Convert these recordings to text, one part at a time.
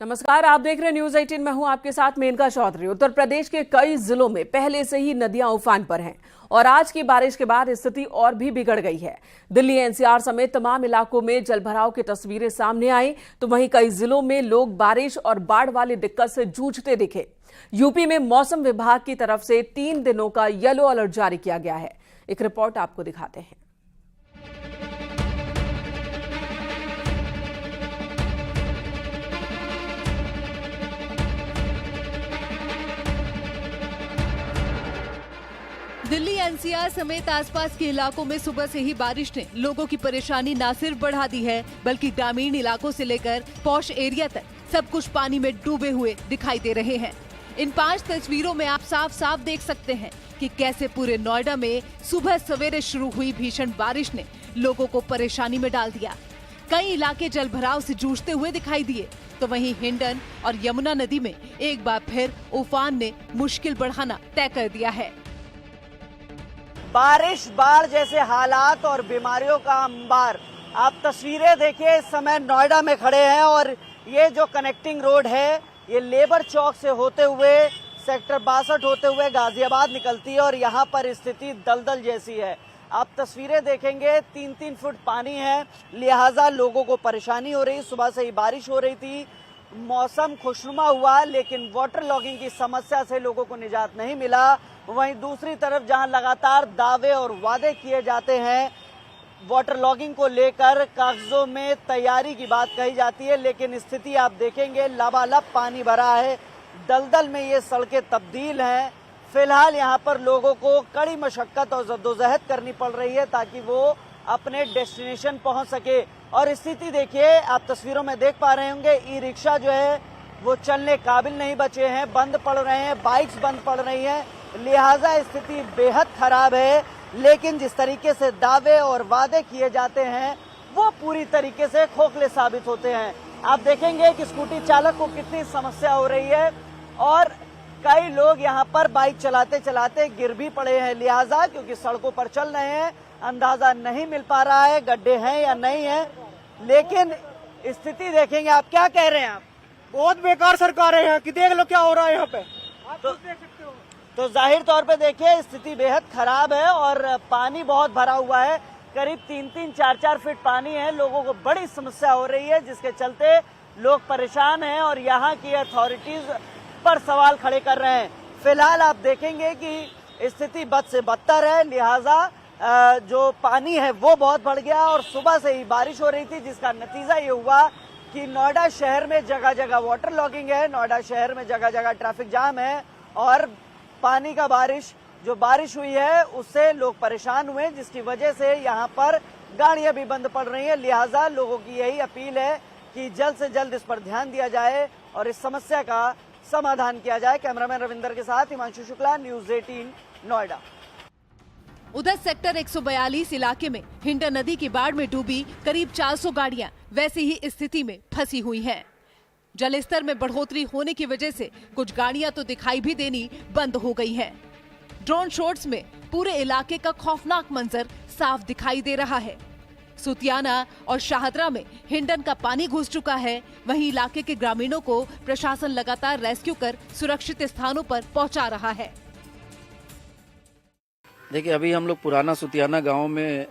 नमस्कार, आप देख रहे हैं न्यूज 18। मैं हूं आपके साथ मेनका चौधरी। उत्तर प्रदेश के कई जिलों में पहले से ही नदियां उफान पर हैं और आज की बारिश के बाद स्थिति और भी बिगड़ गई है। दिल्ली एनसीआर समेत तमाम इलाकों में जलभराव की तस्वीरें सामने आई, तो वहीं कई जिलों में लोग बारिश और बाढ़ वाली दिक्कत से जूझते दिखे। यूपी में मौसम विभाग की तरफ से 3 दिनों का येलो अलर्ट जारी किया गया है। एक रिपोर्ट आपको दिखाते हैं। दिल्ली एनसीआर समेत आसपास के इलाकों में सुबह से ही बारिश ने लोगों की परेशानी न सिर्फ बढ़ा दी है, बल्कि ग्रामीण इलाकों से लेकर पॉश एरिया तक सब कुछ पानी में डूबे हुए दिखाई दे रहे हैं। इन 5 तस्वीरों में आप साफ साफ देख सकते हैं कि कैसे पूरे नोएडा में सुबह सवेरे शुरू हुई भीषण बारिश ने लोगों को परेशानी में डाल दिया। कई इलाके जलभराव से जूझते हुए दिखाई दिए, तो वहीं हिंडन और यमुना नदी में एक बार फिर उफान ने मुश्किल बढ़ाना तय कर दिया है। बारिश, बाढ़ जैसे हालात और बीमारियों का अंबार। आप तस्वीरें देखिए, इस समय नोएडा में खड़े हैं और ये जो कनेक्टिंग रोड है ये लेबर चौक से होते हुए सेक्टर 62 होते हुए गाजियाबाद निकलती है और यहाँ पर स्थिति दलदल जैसी है। आप तस्वीरें देखेंगे, 3-3 फुट पानी है, लिहाजा लोगों को परेशानी हो रही। सुबह से ही बारिश हो रही थी, मौसम खुशनुमा हुआ, लेकिन वाटर लॉगिंग की समस्या से लोगों को निजात नहीं मिला। वहीं दूसरी तरफ जहां लगातार दावे और वादे किए जाते हैं वाटर लॉगिंग को लेकर, कागजों में तैयारी की बात कही जाती है, लेकिन स्थिति आप देखेंगे लबालब पानी भरा है, दलदल में ये सड़कें तब्दील हैं। फिलहाल यहां पर लोगों को कड़ी मशक्कत और जद्दोजहद करनी पड़ रही है ताकि वो अपने डेस्टिनेशन पहुंच सके। और स्थिति देखिए, आप तस्वीरों में देख पा रहे होंगे, ई रिक्शा जो है वो चलने काबिल नहीं बचे हैं, बंद पड़ रहे हैं, बाइक्स बंद पड़ रही हैं, लिहाजा स्थिति बेहद खराब है। लेकिन जिस तरीके से दावे और वादे किए जाते हैं वो पूरी तरीके से खोखले साबित होते हैं। आप देखेंगे कि स्कूटी चालक को कितनी समस्या हो रही है और कई लोग यहाँ पर बाइक चलाते चलाते गिर भी पड़े हैं। लिहाजा क्योंकि सड़कों पर चल रहे हैं, अंदाजा नहीं मिल पा रहा है गड्ढे हैं या नहीं है। लेकिन स्थिति देखेंगे, आप क्या कह रहे हैं? आप बहुत बेकार सरकार है यहाँ की, देख लो क्या हो रहा है यहाँ पे। आप तो देख सकते हो। तो जाहिर तौर पे देखिए स्थिति बेहद खराब है और पानी बहुत भरा हुआ है, करीब 3-3, 4-4 फीट पानी है। लोगों को बड़ी समस्या हो रही है, जिसके चलते लोग परेशान हैं और यहाँ की अथॉरिटीज पर सवाल खड़े कर रहे हैं। फिलहाल आप देखेंगे कि स्थिति बद से बदतर है, लिहाजा जो पानी है वो बहुत बढ़ गया और सुबह से ही बारिश हो रही थी, जिसका नतीजा ये हुआ कि नोएडा शहर में जगह जगह वाटर लॉगिंग है, नोएडा शहर में जगह जगह ट्रैफिक जाम है और पानी का जो बारिश हुई है उससे लोग परेशान हुए, जिसकी वजह से यहाँ पर गाड़ियां भी बंद पड़ रही हैं। लिहाजा लोगों की यही अपील है कि जल्द से जल्द इस पर ध्यान दिया जाए और इस समस्या का समाधान किया जाए। कैमरामैन रविंदर के साथ हिमांशु शुक्ला, न्यूज 18 नोएडा। उधर सेक्टर 142 इलाके में हिंडन नदी की बाढ़ में डूबी करीब 400 गाड़ियां वैसी ही स्थिति में फंसी हुई हैं। जलस्तर में बढ़ोतरी होने की वजह से कुछ गाड़ियां तो दिखाई भी देनी बंद हो गई हैं। ड्रोन शॉट्स में पूरे इलाके का खौफनाक मंजर साफ दिखाई दे रहा है। सुतियाना और शाहदरा में हिंडन का पानी घुस चुका है। वहीं इलाके के ग्रामीणों को प्रशासन लगातार रेस्क्यू कर सुरक्षित स्थानों पर पहुंचा रहा है। देखिए, अभी हम लोग पुराना सुतियाना गांव में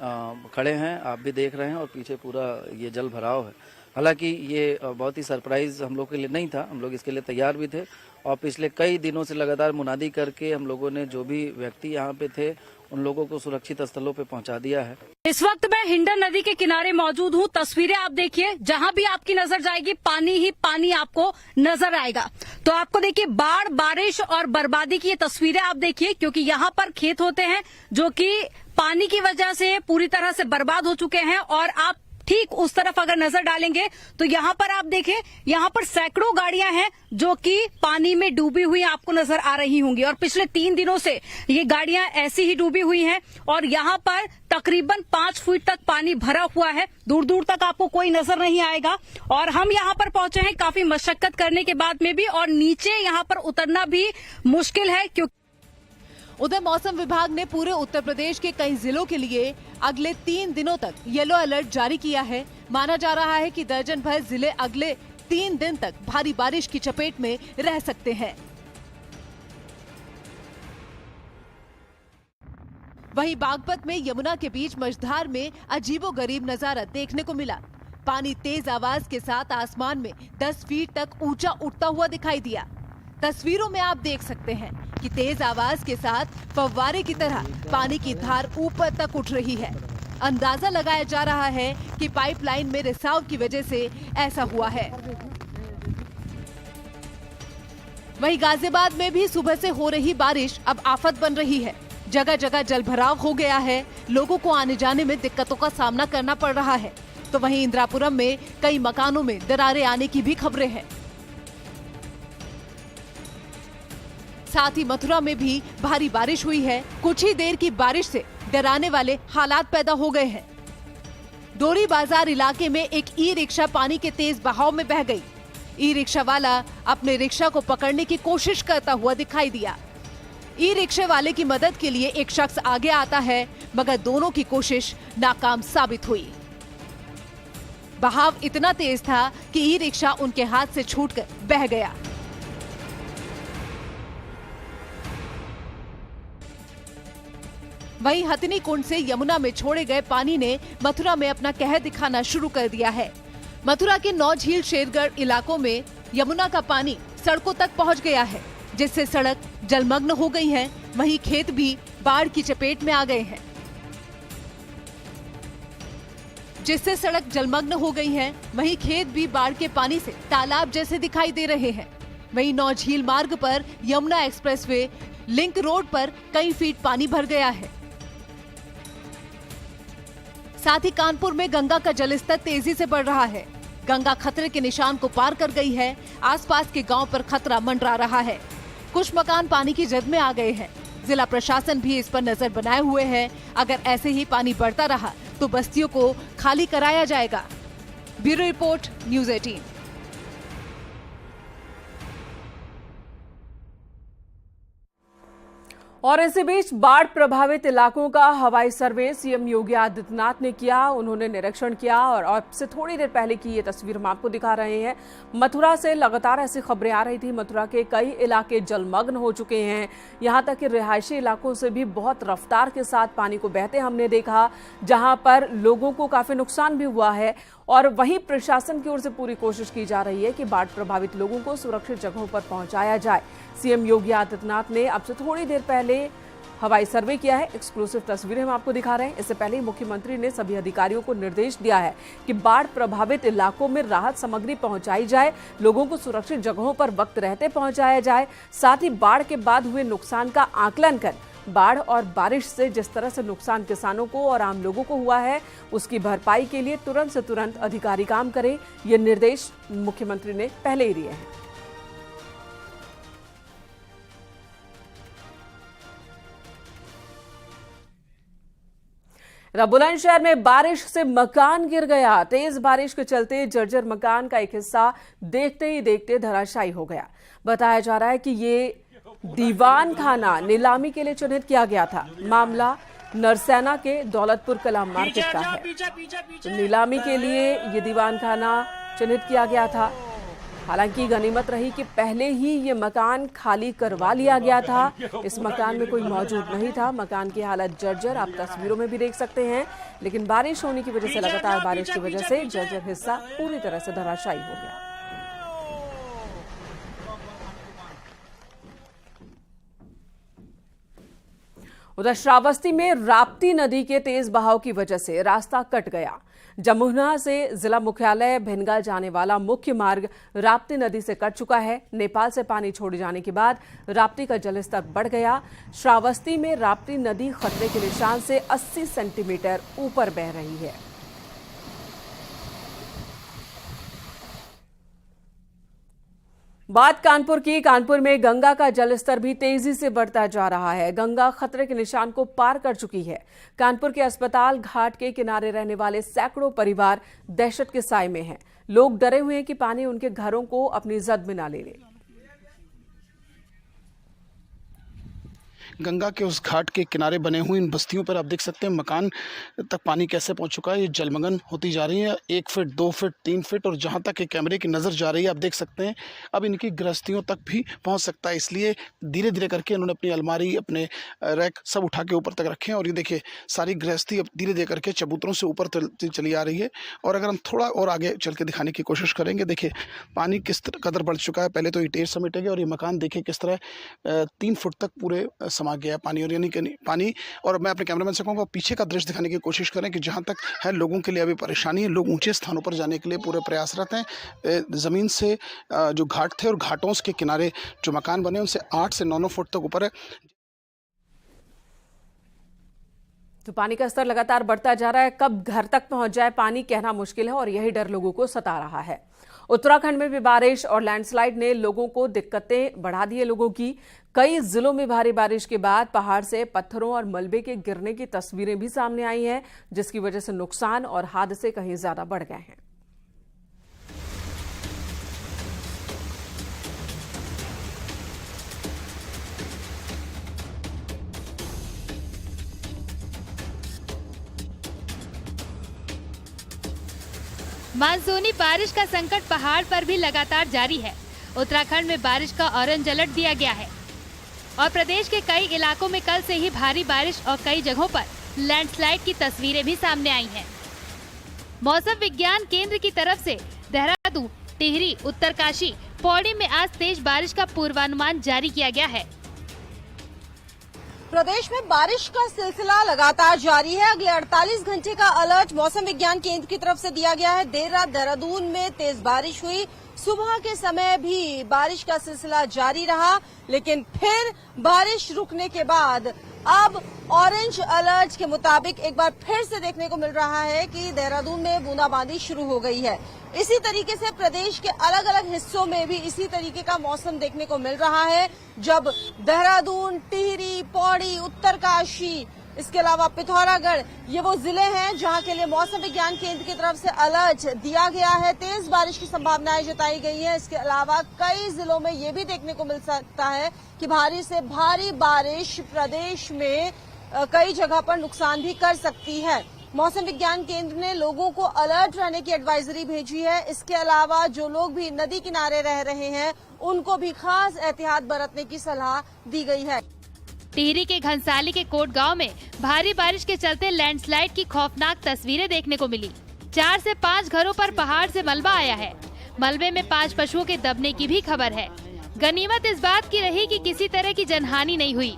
खड़े हैं, आप भी देख रहे हैं और पीछे पूरा ये जल भराव है। हालांकि ये बहुत ही सरप्राइज हम लोग के लिए नहीं था, हम लोग इसके लिए तैयार भी थे और पिछले कई दिनों से लगातार मुनादी करके हम लोगों ने जो भी व्यक्ति यहाँ पे थे उन लोगों को सुरक्षित स्थलों पे पहुंचा दिया है। इस वक्त मैं हिंडन नदी के किनारे मौजूद हूँ। तस्वीरें आप देखिए, जहाँ भी आपकी नजर जाएगी पानी ही पानी आपको नजर आएगा। तो आपको देखिए बाढ़, बारिश और बर्बादी की ये तस्वीरें आप देखिए, क्योंकि यहाँ पर खेत होते हैं जो कि पानी की वजह से पूरी तरह से बर्बाद हो चुके हैं। और आप ठीक उस तरफ अगर नजर डालेंगे तो यहाँ पर आप देखें, यहाँ पर सैकड़ों गाड़ियां हैं जो कि पानी में डूबी हुई आपको नजर आ रही होंगी। और पिछले 3 दिनों से ये गाड़ियां ऐसी ही डूबी हुई हैं और यहाँ पर तकरीबन 5 फीट तक पानी भरा हुआ है, दूर दूर तक आपको कोई नजर नहीं आएगा। और हम यहाँ पर पहुंचे हैं काफी मशक्कत करने के बाद में भी, और नीचे यहाँ पर उतरना भी मुश्किल है। क्योंकि उधर मौसम विभाग ने पूरे उत्तर प्रदेश के कई जिलों के लिए अगले 3 दिनों तक येलो अलर्ट जारी किया है। माना जा रहा है कि दर्जन भर जिले अगले 3 दिन तक भारी बारिश की चपेट में रह सकते हैं। वहीं बागपत में यमुना के बीच मझधार में अजीबोगरीब नजारा देखने को मिला। पानी तेज आवाज के साथ आसमान में 10 फीट तक ऊंचा उठता हुआ दिखाई दिया। तस्वीरों में आप देख सकते हैं कि तेज आवाज के साथ फव्वारे की तरह पानी की धार ऊपर तक उठ रही है। अंदाजा लगाया जा रहा है कि पाइपलाइन में रिसाव की वजह से ऐसा हुआ है। वहीं गाजियाबाद में भी सुबह से हो रही बारिश अब आफत बन रही है। जगह जगह जलभराव हो गया है, लोगों को आने जाने में दिक्कतों का सामना करना पड़ रहा है। तो वहीं इंदिरापुरम में कई मकानों में दरारें आने की भी खबरें हैं। साथ ही मथुरा में भी भारी बारिश हुई है। कुछ ही देर की बारिश से डराने वाले हालात पैदा हो गए हैं। डोरी बाजार इलाके में एक ई रिक्शा पानी के तेज बहाव में बह गई। ई रिक्शा वाला अपने रिक्शा को पकड़ने की कोशिश करता हुआ दिखाई दिया। ई रिक्शे वाले की मदद के लिए एक शख्स आगे आता है, मगर दोनों की कोशिश नाकाम साबित हुई। बहाव इतना तेज था कि ई रिक्शा उनके हाथ से छूटकर बह गया। वहीं हथिनी कुंड से यमुना में छोड़े गए पानी ने मथुरा में अपना कहर दिखाना शुरू कर दिया है। मथुरा के 9 झील शेरगढ़ इलाकों में यमुना का पानी सड़कों तक पहुंच गया है, जिससे सड़क जलमग्न हो गई है। वहीं खेत भी बाढ़ की चपेट में आ गए हैं, जिससे सड़क जलमग्न हो गई है। वहीं खेत भी बाढ़ के पानी से तालाब जैसे दिखाई दे रहे हैं। वहीं 9 झील मार्ग पर यमुना एक्सप्रेसवे लिंक रोड पर कई फीट पानी भर गया है। साथ ही कानपुर में गंगा का जलस्तर तेजी से बढ़ रहा है। गंगा खतरे के निशान को पार कर गई है। आसपास के गांव पर खतरा मंडरा रहा है। कुछ मकान पानी की जद में आ गए हैं। जिला प्रशासन भी इस पर नजर बनाए हुए है। अगर ऐसे ही पानी बढ़ता रहा तो बस्तियों को खाली कराया जाएगा। Bureau report, news 18। और इसी बीच बाढ़ प्रभावित इलाकों का हवाई सर्वे सीएम योगी आदित्यनाथ ने किया। उन्होंने निरीक्षण किया और अब से थोड़ी देर पहले की ये तस्वीर हम आपको दिखा रहे हैं। मथुरा से लगातार ऐसी खबरें आ रही थी। मथुरा के कई इलाके जलमग्न हो चुके हैं। यहां तक कि रिहायशी इलाकों से भी बहुत रफ्तार के साथ पानी को बहते हमने देखा, जहां पर लोगों को काफी नुकसान भी हुआ है। और वहीं प्रशासन की ओर से पूरी कोशिश की जा रही है कि बाढ़ प्रभावित लोगों को सुरक्षित जगहों पर पहुंचाया जाए। सीएम योगी आदित्यनाथ ने अब से थोड़ी देर पहले हवाई सर्वे किया है। एक्सक्लूसिव तस्वीरें हम आपको दिखा रहे हैं। इससे पहले मुख्यमंत्री ने सभी अधिकारियों को निर्देश दिया है कि बाढ़ प्रभावित इलाकों में राहत सामग्री पहुंचाई जाए, लोगों को सुरक्षित जगहों पर वक्त रहते पहुंचाया जाए। साथ ही बाढ़ के बाद हुए नुकसान का आकलन कर बाढ़ और बारिश से जिस तरह से नुकसान किसानों को और आम लोगों को हुआ है, उसकी भरपाई के लिए तुरंत से तुरंत अधिकारी काम करें। ये निर्देश मुख्यमंत्री ने पहले ही दिए हैं। बुलंदशहर में बारिश से मकान गिर गया। तेज बारिश के चलते जर्जर मकान का एक हिस्सा देखते ही देखते धराशायी हो गया। बताया जा रहा है कि ये दीवान खाना नीलामी के लिए चिन्हित किया गया था। मामला नरसैना के दौलतपुर कला मार्केट का है। तो नीलामी के लिए ये दीवान खाना चिन्हित किया गया था। हालांकि गनीमत रही कि पहले ही ये मकान खाली करवा लिया गया था। इस मकान में कोई मौजूद नहीं था। मकान की हालत जर्जर आप तस्वीरों में भी देख सकते हैं। लेकिन बारिश होने की वजह से, लगातार बारिश की वजह से जर्जर हिस्सा पूरी तरह से धराशायी हो गया। उधर श्रावस्ती में राप्ती नदी के तेज बहाव की वजह से रास्ता कट गया। जमुना से जिला मुख्यालय भिनगा जाने वाला मुख्य मार्ग राप्ती नदी से कट चुका है। नेपाल से पानी छोड़े जाने के बाद राप्ती का जलस्तर बढ़ गया। श्रावस्ती में राप्ती नदी खतरे के निशान से 80 सेंटीमीटर ऊपर बह रही है। बात कानपुर की। कानपुर में गंगा का जलस्तर भी तेजी से बढ़ता जा रहा है। गंगा खतरे के निशान को पार कर चुकी है। कानपुर के अस्पताल घाट के किनारे रहने वाले सैकड़ों परिवार दहशत के साए में हैं। लोग डरे हुए हैं कि पानी उनके घरों को अपनी जद में ना ले ले। गंगा के उस घाट के किनारे बने हुए इन बस्तियों पर आप देख सकते हैं मकान तक पानी कैसे पहुंच चुका है। ये जलमग्न होती जा रही है, 1 फीट 2 फीट 3 फीट, और जहां तक कैमरे की नज़र जा रही है आप देख सकते हैं अब इनकी गृहस्थियों तक भी पहुंच सकता है। इसलिए धीरे धीरे करके इन्होंने अपनी अलमारी, अपने रैक सब उठा के ऊपर तक रखे हैं। और ये देखिए सारी गृहस्थी अब धीरे धीरे करके चबूतरों से ऊपर चली आ रही है। और अगर हम थोड़ा और आगे चल के दिखाने की कोशिश करेंगे, देखिए पानी किस कदर बढ़ चुका है। पहले तो ये टेर समेटे गए और ये मकान देखिए किस तरह 3 फुट तक पूरे समा गया है पानी। और यानी कि पानी, और मैं अपने कैमरामैन से कहूँगा पीछे का दृश्य दिखाने की कोशिश करें कि जहाँ तक है लोगों के लिए अभी परेशानी है। लोग ऊंचे स्थानों पर जाने के लिए पूरे प्रयासरत हैं। ज़मीन से जो घाट थे और घाटों के किनारे जो मकान बने उनसे 8 से 9 फुट तक ऊपर है। तो पानी का स्तर लगातार बढ़ता जा रहा है। कब घर तक पहुंच जाए पानी कहना मुश्किल है और यही डर लोगों को सता रहा है। उत्तराखंड में भी बारिश और लैंडस्लाइड ने लोगों को दिक्कतें बढ़ा दी है। लोगों की कई जिलों में भारी बारिश के बाद पहाड़ से पत्थरों और मलबे के गिरने की तस्वीरें भी सामने आई हैं, जिसकी वजह से नुकसान और हादसे कहीं ज्यादा बढ़ गए हैं। मानसूनी बारिश का संकट पहाड़ पर भी लगातार जारी है। उत्तराखंड में बारिश का ऑरेंज अलर्ट दिया गया है और प्रदेश के कई इलाकों में कल से ही भारी बारिश और कई जगहों पर लैंडस्लाइड की तस्वीरें भी सामने आई हैं। मौसम विज्ञान केंद्र की तरफ से देहरादून, टिहरी, उत्तरकाशी, पौड़ी में आज तेज बारिश का पूर्वानुमान जारी किया गया है। प्रदेश में बारिश का सिलसिला लगातार जारी है। अगले 48 घंटे का अलर्ट मौसम विज्ञान केंद्र की तरफ से दिया गया है। देर रात देहरादून में तेज बारिश हुई, सुबह के समय भी बारिश का सिलसिला जारी रहा, लेकिन फिर बारिश रुकने के बाद अब ऑरेंज अलर्ट के मुताबिक एक बार फिर से देखने को मिल रहा है कि देहरादून में बूंदाबांदी शुरू हो गई है। इसी तरीके से प्रदेश के अलग अलग हिस्सों में भी इसी तरीके का मौसम देखने को मिल रहा है, जब देहरादून, टिहरी, पौड़ी, उत्तरकाशी, इसके अलावा पिथौरागढ़, ये वो जिले हैं जहां के लिए मौसम विज्ञान केंद्र की तरफ से अलर्ट दिया गया है। तेज बारिश की संभावनाएं जताई गई है। इसके अलावा कई जिलों में ये भी देखने को मिल सकता है कि भारी से भारी बारिश प्रदेश में कई जगह पर नुकसान भी कर सकती है। मौसम विज्ञान केंद्र ने लोगों को अलर्ट रहने की एडवाइजरी भेजी है। इसके अलावा जो लोग भी नदी किनारे रह रहे हैं उनको भी खास एहतियात बरतने की सलाह दी गई है। टिहरी के घनसाली के कोट गांव में भारी बारिश के चलते लैंडस्लाइड की खौफनाक तस्वीरें देखने को मिली। 4 से 5 घरों पर पहाड़ से मलबा आया है। मलबे में 5 पशुओं के दबने की भी खबर है। गनीमत इस बात की रही कि किसी तरह की जनहानि नहीं हुई।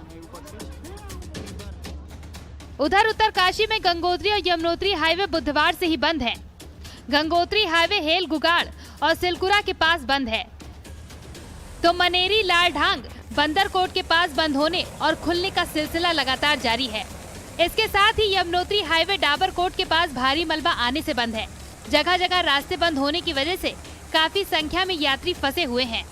उधर उत्तरकाशी में गंगोत्री और यमुनोत्री हाईवे बुधवार से ही बंद है। गंगोत्री हाईवे हेल गुगाड़ और सिलकुरा के पास बंद है, तो मनेरी लालढांग बंदरकोट के पास बंद होने और खुलने का सिलसिला लगातार जारी है। इसके साथ ही यमुनोत्री हाईवे डाबरकोट के पास भारी मलबा आने से बंद है। जगह जगह रास्ते बंद होने की वजह से काफी संख्या में यात्री फंसे हुए हैं।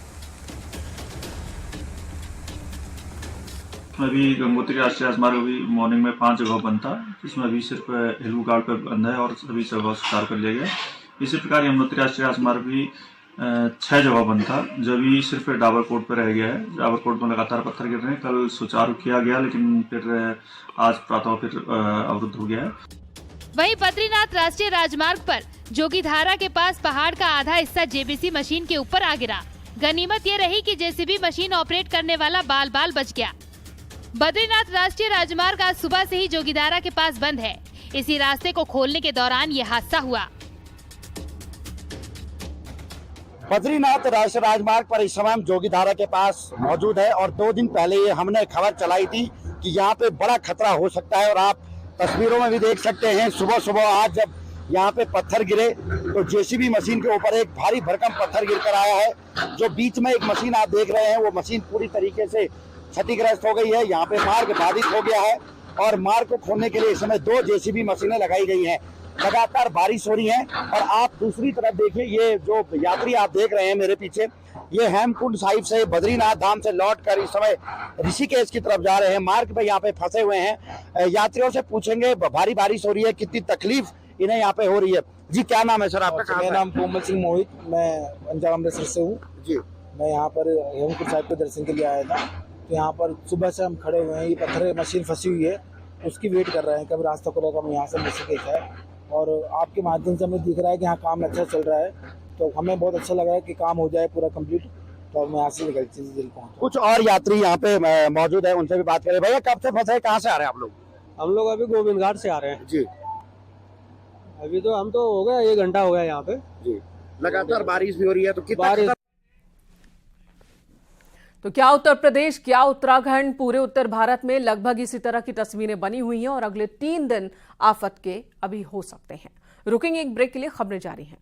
अभी गंगोत्री राष्ट्रीय राजमार्ग अभी मॉर्निंग में 5 जगह बंद था, जिसमें अभी सिर्फ हिलूगाड़ पर बंद है और सभी जगह सुधार कर लिया गया। इसी प्रकार यमुनोत्री राष्ट्रीय राजमार्ग भी 6 जगह बंद था, जो भी सिर्फ डाबरकोट पर रह गया है। डाबरकोट में लगातार पत्थर गिर रहे हैं। कल सुचारू किया गया, लेकिन फिर आज प्रातः फिर अवरुद्ध हो गया है। वहीं बद्रीनाथ राष्ट्रीय राजमार्ग पर जोगीधारा के पास पहाड़ का आधा हिस्सा जेबीसी मशीन के ऊपर आ गिरा। गनीमत ये रही कि जेसीबी मशीन ऑपरेट करने वाला बाल बाल बच गया। बद्रीनाथ राष्ट्रीय राजमार्ग आज सुबह से ही जोगीधारा के पास बंद है। इसी रास्ते को खोलने के दौरान ये हादसा हुआ। बद्रीनाथ राष्ट्रीय राजमार्ग पर इस समय हम जोगीधारा के पास मौजूद है और 2 दिन पहले ये हमने खबर चलाई थी कि यहाँ पे बड़ा खतरा हो सकता है। और आप तस्वीरों में भी देख सकते हैं, सुबह सुबह आज जब यहाँ पे पत्थर गिरे तो जेसीबी मशीन के ऊपर एक भारी भरकम पत्थर गिर कर आया है। जो बीच में एक मशीन आप देख रहे हैं, वो मशीन पूरी तरीके से क्षतिग्रस्त हो गई है। यहाँ पे मार्ग बाधित हो गया है और मार्ग को खोलने के लिए इस समय 2 जेसीबी मशीनें लगाई गई हैं। लगातार बारिश हो रही है और आप दूसरी तरफ देखिए, ये जो यात्री आप देख रहे हैं मेरे पीछे, ये हेमकुंड साहिब से बद्रीनाथ धाम से लौटकर इस समय ऋषिकेश की तरफ जा रहे हैं। मार्ग पे यहाँ पे फंसे हुए हैं। यात्रियों से पूछेंगे, भारी बारिश हो रही है, कितनी तकलीफ इन्हें यहाँ पे हो रही है। जी क्या नाम है सर आपका? मेरा नाम कोमल सिंह मोहित, मैं अंजार अमृतसर से हूँ जी। मैं यहाँ पर हेमकुंड साहिब के दर्शन के लिए आया था। तो यहाँ पर सुबह से हम खड़े हुए हैं, ये पत्थर मशीन फंसी हुई है, उसकी वेट कर रहे हैं कब रास्ता खुलेगा, हम यहाँ से मिल सके है। और आपके माध्यम से हमें दिख रहा है कि यहाँ काम अच्छा चल रहा है, तो हमें बहुत अच्छा लग रहा है कि काम हो जाए पूरा कंप्लीट, तो हम यहाँ से निकल पहुँचे। कुछ और यात्री यहाँ पे मौजूद है, उनसे भी बात करें। भैया कब से फंसे, कहाँ से आ रहे हैं आप लोग? हम लोग अभी गोविंद घाट से आ रहे हैं जी। अभी तो हम तो हो गया 1 घंटा हो गया यहाँ पे जी। लगातार बारिश भी हो रही है, तो कितना बारिश। तो क्या उत्तर प्रदेश, क्या उत्तराखंड, पूरे उत्तर भारत में लगभग इसी तरह की तस्वीरें बनी हुई हैं और अगले 3 दिन आफत के अभी हो सकते हैं। रुकेंगे एक ब्रेक के लिए, खबरें जारी हैं।